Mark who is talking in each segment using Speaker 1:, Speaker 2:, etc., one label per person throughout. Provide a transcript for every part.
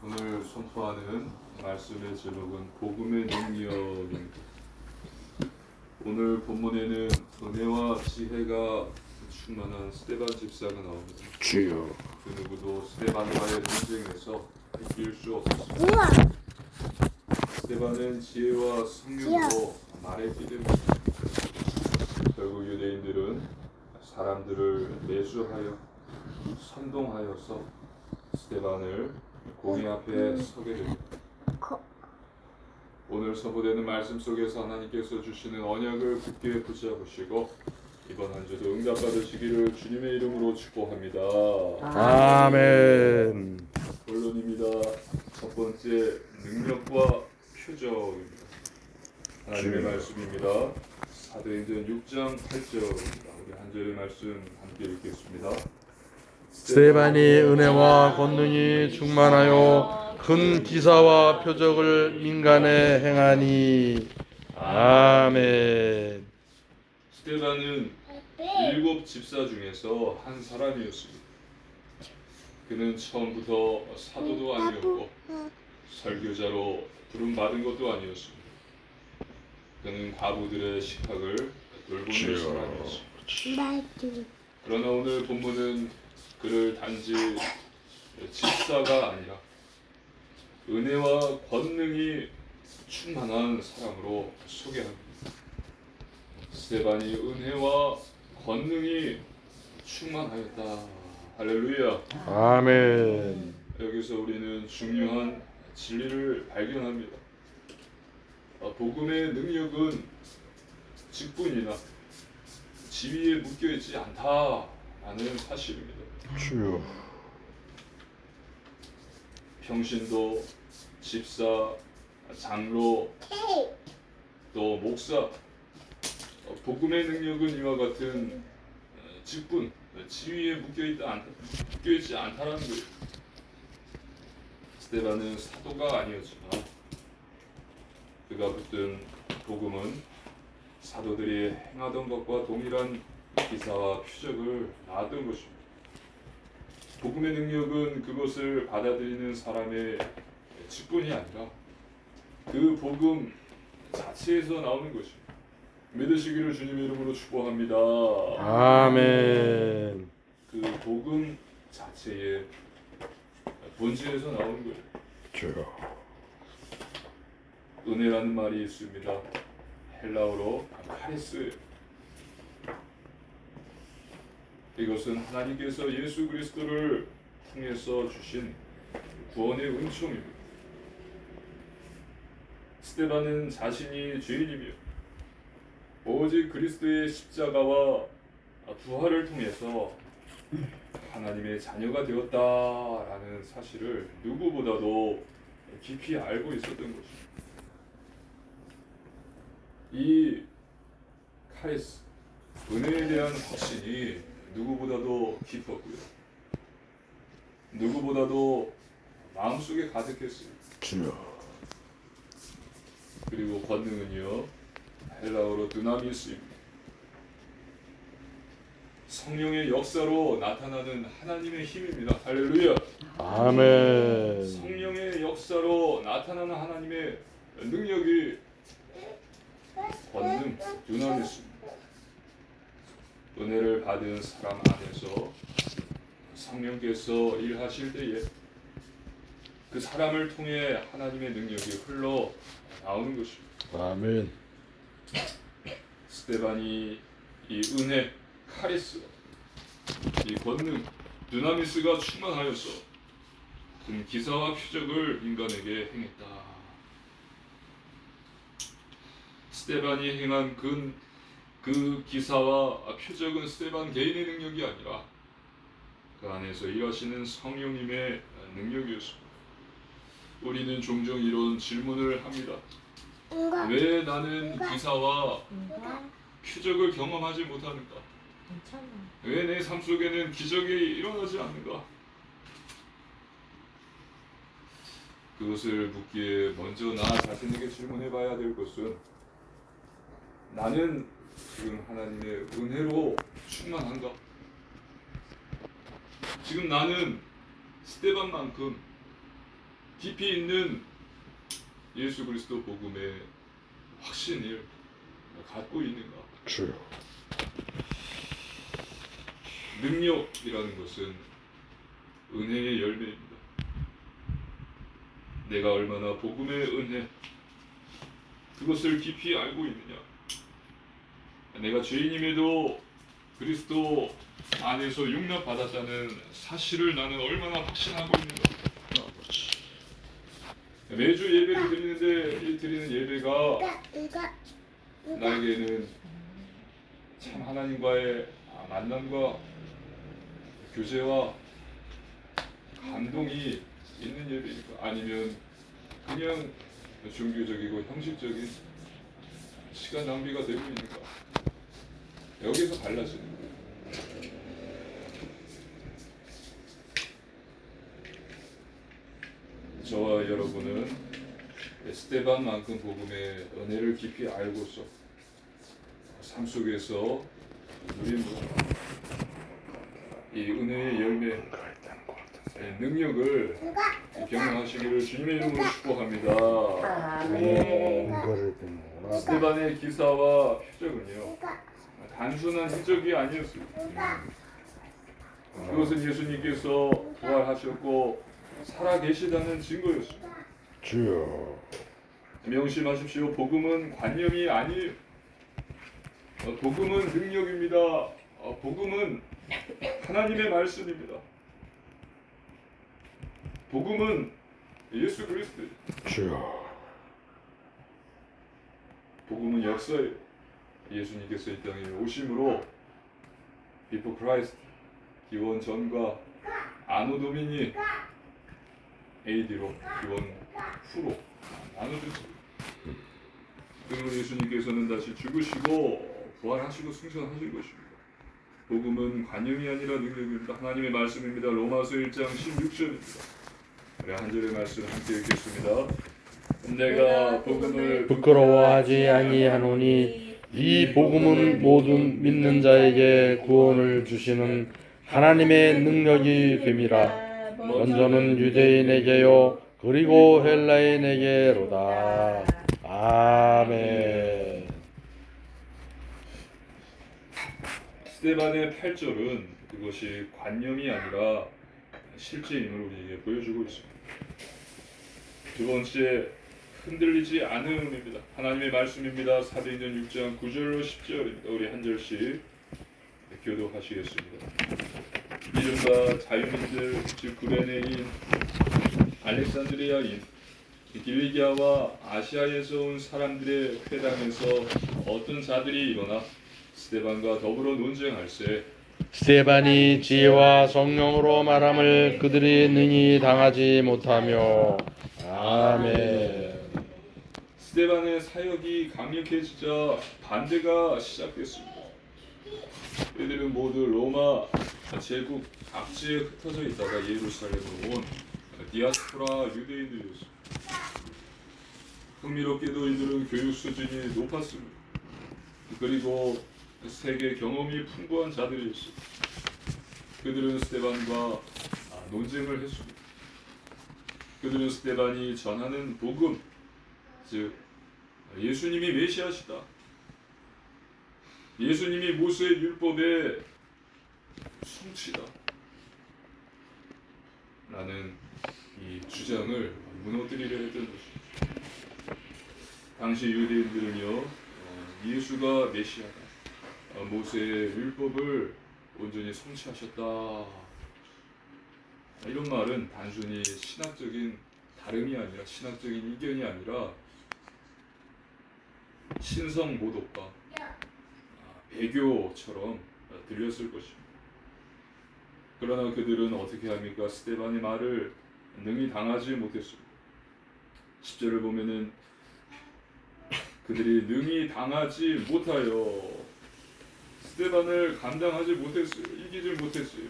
Speaker 1: 오늘 선포하는 말씀의 제목은 복음의 능력입니다. 오늘 본문에는 은혜와 지혜가 충만한 스데반 집사가 나옵니다.
Speaker 2: 주여.
Speaker 1: 그 누구도 스데반과의 전쟁에서 이길 수 없었습니다. 스데반은 지혜와 성령으로 말했기 때문에 결국 유대인들은 사람들을 매수하여 선동하여서 스데반을 공의 앞에 서게 됩니다. 오늘 선포되는 말씀 속에서 하나님께서 주시는 언약을 굳게 붙잡으시고 이번 한 주도 응답받으시기를 주님의 이름으로 축복합니다.
Speaker 2: 아멘.
Speaker 1: 본론입니다. 첫 번째, 능력과 표적입니다. 하나님의 말씀입니다. 사도행전 6장 8절입니다. 우리 한 절의 말씀 함께 읽겠습니다.
Speaker 2: 스데반이 은혜와 권능이 충만하여 큰 기사와 표적을 민간에 행하니. 아멘.
Speaker 1: 스데반은 7 집사 중에서 한 사람이었습니다. 그는 처음부터 사도도 아니었고 설교자로 부름받은 것도 아니었습니다. 그는 과부들의 식탁을 돌보는 사람이었습니다. 그러나 오늘 본문은 그를 단지 집사가 아니라 은혜와 권능이 충만한 사람으로 소개합니다. 스데반이 은혜와 권능이 충만하였다. 할렐루야.
Speaker 2: 아멘.
Speaker 1: 여기서 우리는 중요한 진리를 발견합니다. 복음의 능력은 직분이나 지위에 묶여있지 않다라는 사실입니다.
Speaker 2: 주여.
Speaker 1: 평신도, 집사, 장로, 또 목사, 복음의 능력은 이와 같은 직분, 지위에 묶여있지 않다라는 거예요. 스데반은 사도가 아니었지만 그가 붙든 복음은 사도들이 행하던 것과 동일한 기사와 표적을 낳았던 것입니다. 복음의 능력은 그것을 받아들이는 사람의 직분이 아니라 그 복음 자체에서 나오는 것입니다. 믿으시기를 주님의 이름으로 축복합니다.
Speaker 2: 아멘.
Speaker 1: 그 복음 자체의 본질에서 나오는 거예요.
Speaker 2: 주여.
Speaker 1: 은혜라는 말이 있습니다. 헬라어로 카리스예요. 이것은 하나님께서 예수 그리스도를 통해서 주신 구원의 은총입니다. 스데반은 자신이 죄인이며 오직 그리스도의 십자가와 부활을 통해서 하나님의 자녀가 되었다라는 사실을 누구보다도 깊이 알고 있었던 것입니다. 이 카리스, 은혜에 대한 확신이 누구보다도 깊었고요. 누구보다도 마음속에 가득했습니다.
Speaker 2: 주여.
Speaker 1: 그리고 권능은요, 헬라어로 두나미스입니다. 성령의 역사로 나타나는 하나님의 힘입니다. 할렐루야.
Speaker 2: 아멘.
Speaker 1: 성령의 역사로 나타나는 하나님의 능력이 권능, 두나미스입니다. 은혜를 받은 사람 안에서 성령께서 일하실 때에 그 사람을 통해 하나님의 능력이 흘러 나오는 것입니다.
Speaker 2: 아멘.
Speaker 1: 스데반이 이 은혜, 카리스, 이 권능, 두나미스가 충만하여서 그 기사와 표적을 인간에게 행했다. 스데반이 행한 그 기사와 표적은 스데반 개인의 능력이 아니라 그 안에서 일하시는 성령님의 능력이었습니다. 우리는 종종 이런 질문을 합니다. 왜 나는 기사와 표적을 경험하지 못하는가? 왜 내 삶 속에는 기적이 일어나지 않는가? 그것을 묻기에 먼저 나 자신에게 질문해 봐야 될 것은 나는 지금 하나님의 은혜로 충만한가? 지금 나는 스데반만큼 깊이 있는 예수 그리스도 복음의 확신을 갖고 있는가?
Speaker 2: 주여.
Speaker 1: 능력이라는 것은 은혜의 열매입니다. 내가 얼마나 복음의 은혜 그것을 깊이 알고 있느냐? 내가 죄인임에도 그리스도 안에서 용납 받았다는 사실을 나는 얼마나 확신하고 있는가? 매주 예배를 드리는데 이 드리는 예배가 나에게는 참 하나님과의 만남과 교제와 감동이 있는 예배입니까? 아니면 그냥 종교적이고 형식적인 시간 낭비가 되고 있는가? 여기서 달라지는 거예요. 저와 여러분은 스데반만큼 복음의 은혜를 깊이 알고서 삶 속에서 누린 이 은혜의 열매, 능력을 경험하시기를 주님의 이름으로 축복합니다. 스데반의 기사와 표적은요, 단순한 기적이 아니었습니다. 그것은 예수님께서 부활하셨고 살아계시다는 증거였습니다.
Speaker 2: 주여.
Speaker 1: 명심하십시오. 복음은 관념이 아니에요. 복음은 능력입니다. 복음은 하나님의 말씀입니다. 복음은 예수 그리스도예요.
Speaker 2: 주여.
Speaker 1: 복음은 역사예요. 예수님께서 이 땅에 오심으로 Before Christ 기원 전과 아노 도미니 AD로 기원 후로 나눠졌습니다. 그리고 예수님께서는 다시 죽으시고 부활하시고 승천하실 것입니다. 복음은 관념이 아니라 능력입니다. 하나님의 말씀입니다. 로마서 1장 16절입니다. 우리 한 절의 말씀 함께 읽겠습니다. 내가 복음을
Speaker 2: 부끄러워하지 아니하노니 이 복음은 모든 믿는 자에게 구원을 주시는 하나님의 능력이 됨이라. 먼저는 유대인에게요 그리고 헬라인에게로다. 아멘.
Speaker 1: 스데반의 8절은 그것이 관념이 아니라 실제임을 우리에게 보여주고 있습니다. 두 번째, 흔들리지 않음입니다. 하나님의 말씀입니다. 사도행전 6장 9절로 10절입니다. 우리 한 절씩 교독하시겠습니다. 이른바 자유민들 즉 구레네인, 알렉산드리아인, 길리기아와 아시아에서 온 사람들의 회당에서 어떤 자들이 일어나 스데반과 더불어 논쟁할세.
Speaker 2: 스데반이 지혜와 성령으로 말함을 그들이 능히 당하지 못하며. 아멘.
Speaker 1: 스데반의 사역이 강력해지자 반대가 시작됐습니다. 이들은 모두 로마 제국 각지에 흩어져 있다가 예루살렘으로 온 디아스포라 유대인들이었습니다. 흥미롭게도 이들은 교육 수준이 높았습니다. 그리고 세계 경험이 풍부한 자들이었습니다. 그들은 스데반과 논쟁을 했습니다. 그들은 스데반이 전하는 복음, 즉 예수님이 메시아시다, 예수님이 모세의 율법의 성취다 라는 이 주장을 무너뜨리려 했던 것입니다. 당시 유대인들은요, 예수가 메시아다, 모세의 율법을 온전히 성취하셨다, 이런 말은 단순히 신학적인 다름이 아니라, 신학적인 이견이 아니라 신성 모독과 배교처럼 들렸을 것입니다. 그러나 그들은 어떻게 합니까? 스데반의 말을 능히 당하지 못했습니다. 10절을 보면은 그들이 능히 당하지 못하여 스데반을 감당하지 못했어요. 이기질 못했어요.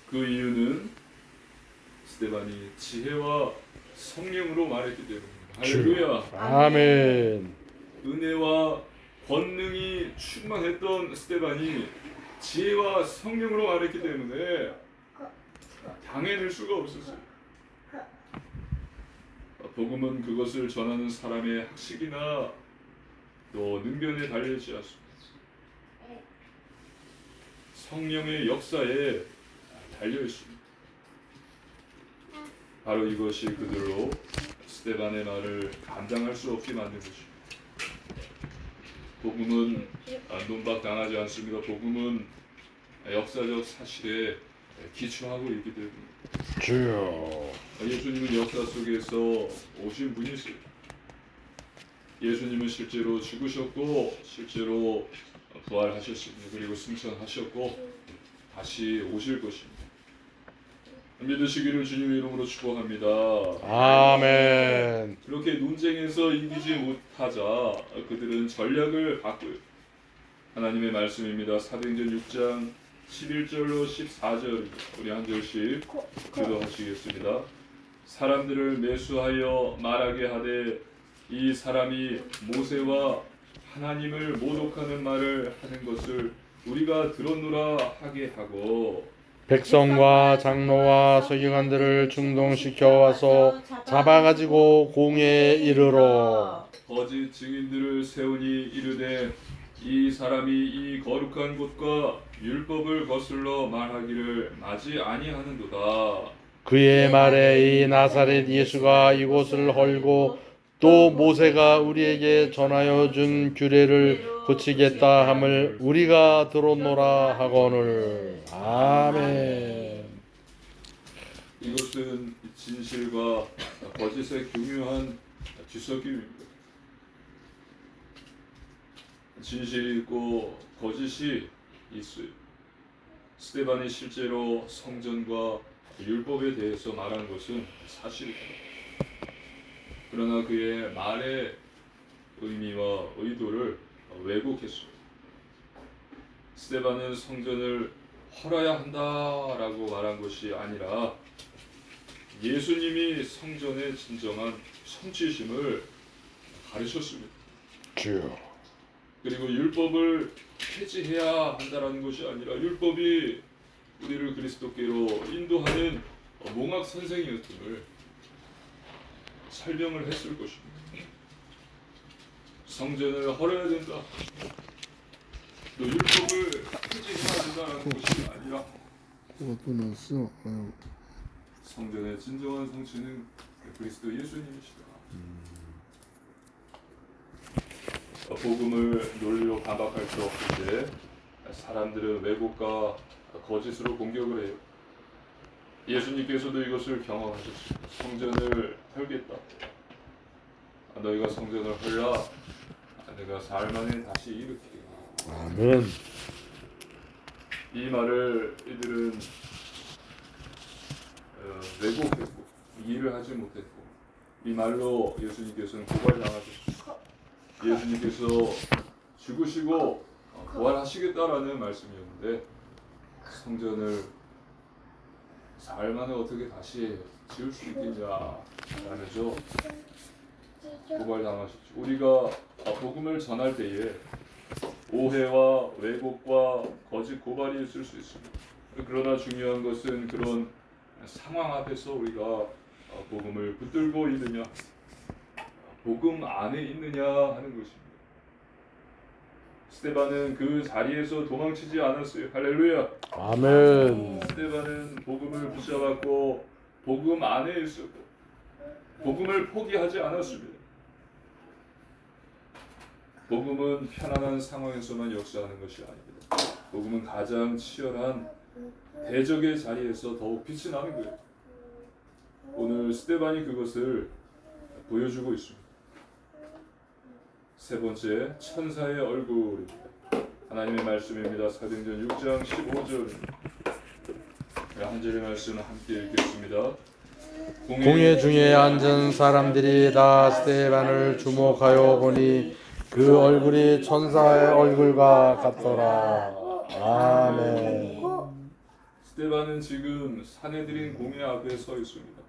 Speaker 1: 그 이유는 스데반이 지혜와 성령으로 말했기 때문입니다. 할렐루야.
Speaker 2: 아멘.
Speaker 1: 은혜와 권능이 충만했던 스데반이 지혜와 성령으로 말했기 때문에 당해낼 수가 없었어요. 복음은 그것을 전하는 사람의 학식이나 또 능변에 달려있지 않습니다. 성령의 역사에 달려 있습니다. 바로 이것이 그들로 스데반의 말을 감당할 수 없게 만든 것입니다. 복음은 논박당하지 않습니다. 복음은 역사적 사실에 기초하고 있기 때문입니다.
Speaker 2: 주여.
Speaker 1: 예수님은 역사 속에서 오신 분이세요. 예수님은 실제로 죽으셨고 실제로 부활하셨습니다. 그리고 승천하셨고 다시 오실 것입니다. 믿으시기를 주님의 이름으로 축복합니다.
Speaker 2: 아멘.
Speaker 1: 그렇게 논쟁에서 이기지 못하자 그들은 전략을 바꿔요. 하나님의 말씀입니다. 사도행전 6장 11절로 14절 우리 한 절씩 기도하시겠습니다. 사람들을 매수하여 말하게 하되 이 사람이 모세와 하나님을 모독하는 말을 하는 것을 우리가 들었노라 하게 하고
Speaker 2: 백성과 장로와 서기관들을 충동시켜 와서 잡아가지고 공회에 이르러
Speaker 1: 거짓 증인들을 세우니 이르되 이 사람이 이 거룩한 곳과 율법을 거슬러 말하기를 마지 아니하는도다.
Speaker 2: 그의 말에 이 나사렛 예수가 이곳을 헐고 또 모세가 우리에게 전하여 준 규례를 고치겠다 함을 우리가 들었노라 하거늘. 아멘.
Speaker 1: 이것은 진실과 거짓의 교묘한 뒤섞임입니다. 진실이 있고 거짓이 있어요. 스데반이 실제로 성전과 율법에 대해서 말한 것은 사실입니다. 그러나 그의 말의 의미와 의도를 왜곡했습니다. 스데반은 성전을 헐어야 한다라고 말한 것이 아니라 예수님이 성전의 진정한 성취심을 가르쳤습니다.
Speaker 2: 주여.
Speaker 1: 그리고 율법을 폐지해야 한다라는 것이 아니라 율법이 우리를 그리스도께로 인도하는 몽학 선생이었음을 설명을 했을 것입니다. 성전을 헐어야 된다. 또 율법을 폐지해야 된다라는 것이 아니라
Speaker 2: 끊었어.
Speaker 1: 성전의 진정한 성취는 그리스도 예수님이시다. 복음을 논리로 반박할 수 없을 때 사람들은 왜곡과 거짓으로 공격을 해요. 예수님께서도 이것을 경험하셨습니다. 성전을 헐겠다. 너희가 성전을 헐라. 내가 사흘 만에 다시 일으키리라.
Speaker 2: 아멘.
Speaker 1: 이 말을 이들은 왜곡했고 이해를 하지 못했고 이 말로 예수님께서는 고발당하셨습니다. 예수님께서 죽으시고 부활하시겠다라는 말씀이었는데 성전을 사흘 만에 어떻게 다시 지을 수 있겠냐라면서 고발당하셨죠. 우리가 복음을 전할 때에 오해와 왜곡과 거짓 고발이 있을 수 있습니다. 그러나 중요한 것은 그런 상황 앞에서 우리가 복음을 붙들고 있느냐, 복음 안에 있느냐 하는 것입니다. 스데반은 그 자리에서 도망치지 않았어요. 할렐루야.
Speaker 2: 아멘.
Speaker 1: 스데반은 복음을 붙잡았고 복음 안에 있었고 복음을 포기하지 않았습니다. 복음은 편안한 상황에서만 역사하는 것이 아닙니다. 복음은 가장 치열한 대적의 자리에서 더욱 빛이 나는 거예요. 오늘 스데반이 그것을 보여주고 있습니다. 세 번째, 천사의 얼굴입니다. 하나님의 말씀입니다. 사도행전 6장 15절입니다. 한 절의 말씀 함께 읽겠습니다.
Speaker 2: 공회 중에 앉은 사람들이 다 스데반을 주목하여 보니 그 얼굴이 천사의 얼굴과 같더라. 아멘.
Speaker 1: 스데반은 지금 사내들인 공회 앞에 서 있습니다.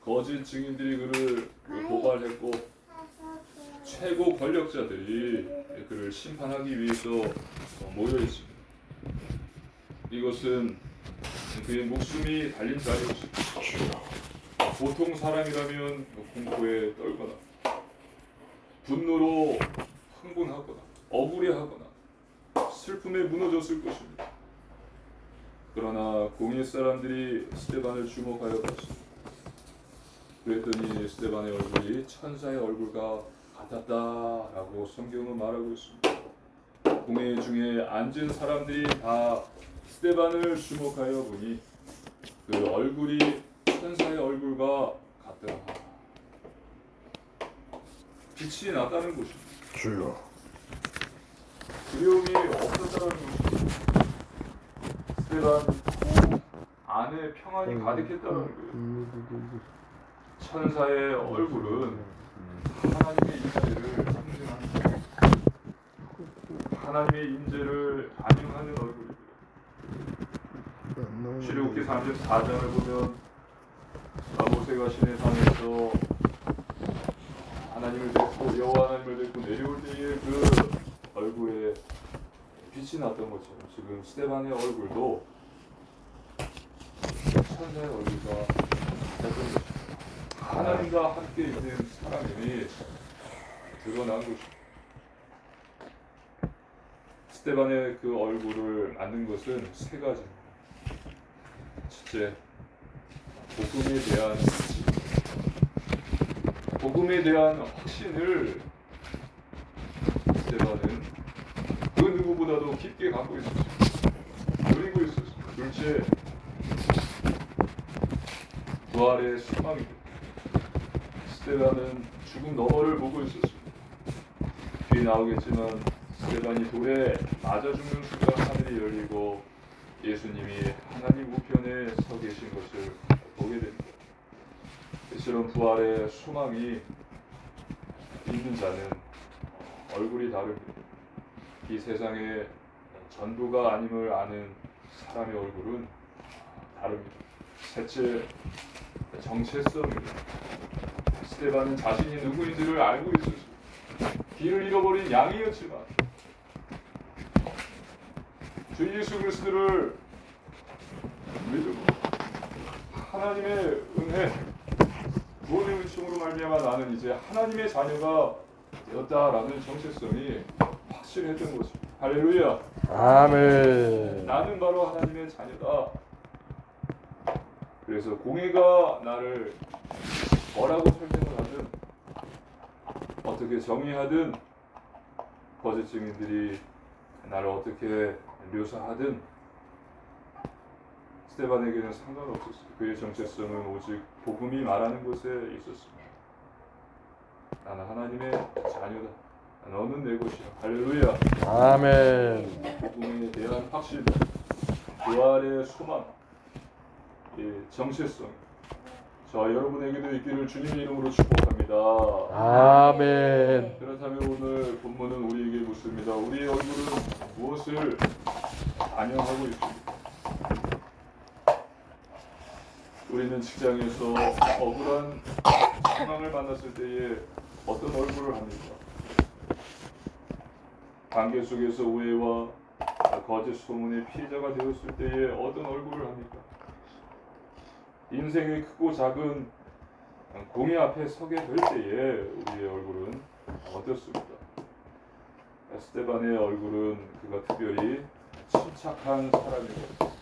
Speaker 1: 거짓 증인들이 그를 고발했고 최고 권력자들이 그를 심판하기 위해서 모여 있습니다. 이것은 그의 목숨이 달린 자리였습니다. 보통 사람이라면 공포에 떨거나 분노로 흥분하거나 억울해하거나 슬픔에 무너졌을 것입니다. 그러나 공예 사람들이 스데반을 주목하여 봤습니다. 그랬더니 스데반의 얼굴이 천사의 얼굴과 같았다라고 성경은 말하고 있습니다. 공회 중에 앉은 사람들이 다 스데반을 주목하여 보니 그 얼굴이 천사의 얼굴과 같더라. 빛이 났다는 것입니다.
Speaker 2: 주여.
Speaker 1: 두려움이 없었다는 것입니다. 스데반 안에 평안이 가득했다는 거예요. 천사의 얼굴은 하나님의 임재를 상징하는, 하나님의 임재를 반영하는 얼굴입니다. 출애굽기 34장을 보면 모세가 시내산에서 하나님을 뵙고 여호와 하나님을 뵙고 내려올 때에 그 얼굴에 빛이 났던 것처럼 지금 스데반의 얼굴도 천사의 얼굴과 같았던 것입니다. 하나님과 함께 있는 사람이 드러난 것입니다. 스데반의 그 얼굴을 만든 것은 세 가지입니다. 첫째, 복음에 대한 확신을 스데반은 그 누구보다도 깊게 갖고 있었습니다. 누리고 있었습니다. 둘째, 부활의 소망입니다. 스데반은 죽음 너머를 보고 있었습니다. 뒤에 나오겠지만 스데반이 돌에 맞아 죽는 순간 하늘이 열리고 예수님이 하나님 우편에 서 계신 것을 보게 됩니다. 이처럼 부활의 소망이 있는 자는 얼굴이 다릅니다. 이 세상의 전부가 아님을 아는 사람의 얼굴은 다릅니다. 셋째, 정체성입니다. 스데반은 자신이 누구인지를 알고 있었습니다. 길을 잃어버린 양이었지만 주 예수 그리스도를 믿음으로 하나님의 은혜, 구원의 은총으로 말미암아 나는 이제 하나님의 자녀가 되었다라는 정체성이 확실했던 것입니다. 할렐루야.
Speaker 2: 아멘.
Speaker 1: 나는 바로 하나님의 자녀다. 그래서 공회가 나를 뭐라고 설명을 하든 어떻게 정의하든 거짓 증인들이 나를 어떻게 묘사하든 스데반에게는 상관없었어요. 그의 정체성은 오직 복음이 말하는 곳에 있었습니다. 나는 하나님의 자녀다. 너는 내 것이야. 할렐루야.
Speaker 2: 아멘.
Speaker 1: 복음에 대한 확신, 부활의 소망, 정체성, 저 여러분에게도 있기를 주님의 이름으로 축복합니다.
Speaker 2: 아멘.
Speaker 1: 그렇다면 오늘 본문은 우리에게 묻습니다. 우리의 얼굴은 무엇을 반영하고 있습니까? 우리는 직장에서 억울한 상황을 만났을 때에 어떤 얼굴을 합니까? 관계 속에서 오해와 거짓 소문의 피해자가 되었을 때에 어떤 얼굴을 합니까? 인생의 크고 작은 공의 앞에 서게 될 때에 우리의 얼굴은 어떻습니까? 스데반의 얼굴은 그가 특별히 침착한 사람이고